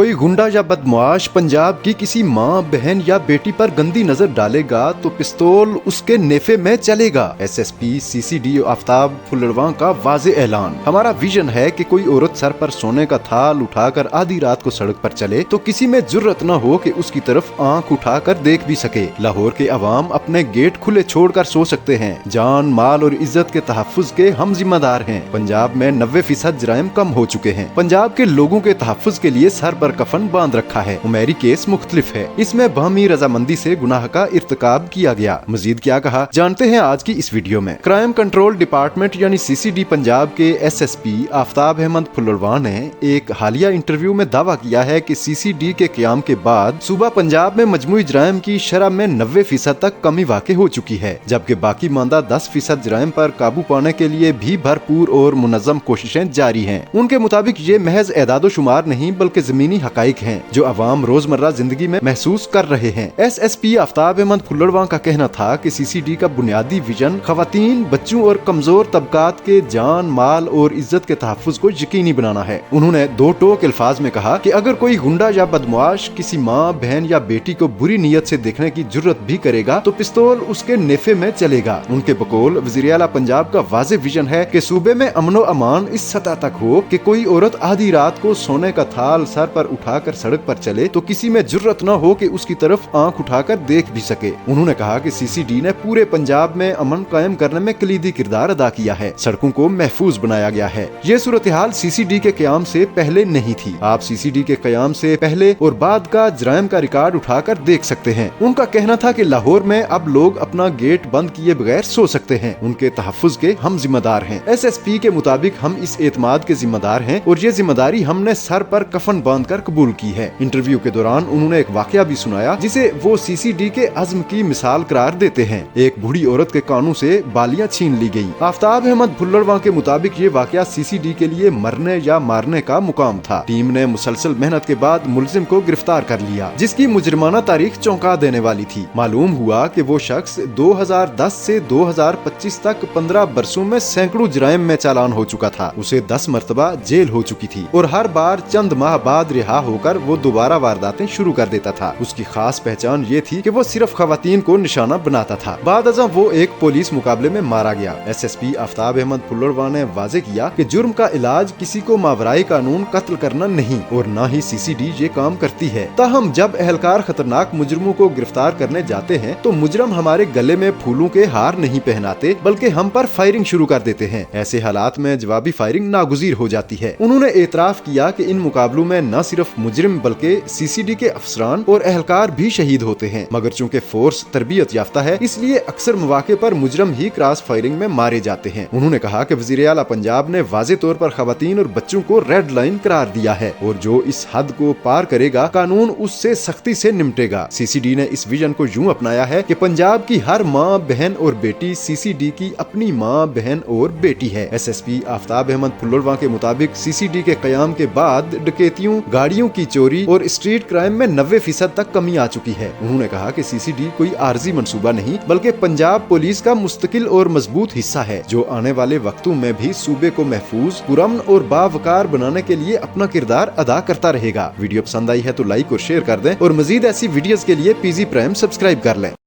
कोई गुंडा या बदमाश पंजाब की किसी माँ बहन या बेटी पर गंदी नजर डालेगा तो पिस्तौल उसके नेफे में चलेगा। एसएसपी सीसीडी आफ्ताब फुल्लरवां का वाज़े ऐलान। हमारा विजन है कि कोई औरत सर पर सोने का थाल उठाकर आधी रात को सड़क पर चले तो किसी में जुर्रत न हो कि उसकी तरफ आंख उठाकर देख भी सके। लाहौर के अवाम अपने गेट खुले छोड़कर सो सकते हैं। जान माल और इज्जत के तहफ्फुज के हम जिम्मेदार हैं। पंजाब में 90% जराइम कम हो चुके हैं। पंजाब के लोगों के तहफ्फुज के लिए सर पर कफन बांध रखा है। उमेरी केस मुख्तलिफ है, इसमें बाहमी रजामंदी से गुनाह का इर्तिकाब किया गया। मजीद क्या कहा जानते हैं आज की इस वीडियो में। क्राइम कंट्रोल डिपार्टमेंट यानी सीसीडी पंजाब के एसएसपी आफ्ताब अहमद फुल्लरवां ने एक हालिया इंटरव्यू में दावा किया है कि सीसीडी के क़याम के बाद सूबा पंजाब में मजमूई जराइम की शरह में 90% तक कमी वाक़ई हो चुकी है, जबकि बाकी मानदा 10% जराइम पर काबू पाने के लिए भी भरपूर और मुनज़्ज़म कोशिशें जारी हैं। उनके मुताबिक ये महज एदादो शुमार नहीं बल्कि ज़मीनी हकाइक हैं जो अवाम रोजमर्रा जिंदगी में महसूस कर रहे हैं। एसएसपी आफ्ताब अहमद फुल्लरवां का कहना था कि सीसीडी का बुनियादी विजन खवातीन, बच्चों और कमजोर तबकात के जान माल और इज्जत के तहफ्फुज को यकीनी बनाना है। उन्होंने दो टोक अल्फाज में कहा कि अगर कोई गुंडा या बदमाश किसी माँ बहन या बेटी को बुरी नीयत से देखने की जुर्रत भी करेगा तो पिस्तौल उसके नेफे में चलेगा। उनके बकौल वज़ीर आला पंजाब का वाज़े विजन है कि सूबे में अमनो अमान इस सतह तक हो कि कोई औरत आधी रात को सोने का थाल सर पर उठाकर सड़क पर चले तो किसी में जुर्रत न हो कि उसकी तरफ आंख उठाकर देख भी सके। उन्होंने कहा कि सीसीडी ने पूरे पंजाब में अमन कायम करने में कलीदी किरदार अदा किया है। सड़कों को महफूज बनाया गया है। ये सूरत हाल सीसीडी के क़याम से पहले नहीं थी। आप सीसीडी के क़याम से पहले और बाद का जराइम का रिकॉर्ड उठाकर देख सकते हैं। उनका कहना था कि लाहौर में अब लोग अपना गेट बंद किए बगैर सो सकते हैं। उनके तहफ्फुज के हम जिम्मेदार हैं। एसएसपी के मुताबिक हम इस एतमाद के जिम्मेदार हैं और ये जिम्मेदारी हमने सर पर कफन बांधकर कबूल की है। इंटरव्यू के दौरान उन्होंने एक वाकया भी सुनाया जिसे वो सीसीडी के अज़्म की मिसाल करार देते हैं। एक बूढ़ी औरत के कानों से बालियां छीन ली गयी। आफ्ताब अहमद फुल्लरवां के मुताबिक ये वाकया सीसीडी के लिए मरने या मारने का मुकाम था। टीम ने मुसलसल मेहनत के बाद मुलजिम को गिरफ्तार कर लिया, जिसकी मुजरिमाना तारीख चौंका देने वाली थी। मालूम हुआ कि वो शख्स 2010 से 2025 तक 15 बरसों में सैकड़ों जराइम में चालान हो चुका था। उसे 10 मरतबा जेल हो चुकी थी और हर बार चंद माह बाद रिहा होकर वो दोबारा वारदातें शुरू कर देता था। उसकी खास पहचान ये थी कि वो सिर्फ खवातीन को निशाना बनाता था। बाद अज़ं वो एक पुलिस मुकाबले में मारा गया। एसएसपी आफ्ताब अहमद फुल्लरवां ने वाज़े किया कि जुर्म का इलाज किसी को मावराई कानून कत्ल करना नहीं और न ही सीसीडी ये काम करती है। ताहम जब एहलकार खतरनाक मुजरिमों को गिरफ्तार करने जाते हैं तो मुजरिम हमारे गले में फूलों के हार नहीं पहनाते बल्कि हम पर फायरिंग शुरू कर देते हैं। ऐसे हालात में जवाबी फायरिंग नागुज़ीर हो जाती है। उन्होंने एतराफ किया कि इन मुकाबलों में न सिर्फ मुजरिम बल्कि सीसीडी के अफसरान और एहलकार भी शहीद होते हैं, मगर चूंकि फोर्स तरबियत याफ्ता है इसलिए अक्सर मौके पर मुजरिम ही क्रॉस फायरिंग में मारे जाते हैं। उन्होंने कहा कि वज़ीर आला पंजाब ने वाज़े तौर पर खवातीन और बच्चों को रेड लाइन करार दिया है और जो इस हद को पार करेगा कानून उससे सख्ती से निपटेगा। सीसीडी ने इस विजन को यूं अपनाया है कि पंजाब की हर माँ बहन और बेटी सीसीडी की अपनी माँ बहन और बेटी है। एसएसपी आफ्ताब अहमद फुल्लरवां के मुताबिक सीसीडी के क़याम के बाद डकैतियों, गाड़ियों की चोरी और स्ट्रीट क्राइम में 90% तक कमी आ चुकी है। उन्होंने कहा कि सीसीडी कोई आर्जी मंसूबा नहीं बल्कि पंजाब पुलिस का मुस्तकिल और मजबूत हिस्सा है जो आने वाले वक्तों में भी सूबे को महफूज, पुरअमन और बावकार बनाने के लिए अपना किरदार अदा करता रहेगा। वीडियो पसंद आई है तो लाइक और शेयर कर दें और मजीद ऐसी वीडियोस के लिए पीजी प्राइम सब्सक्राइब कर लें।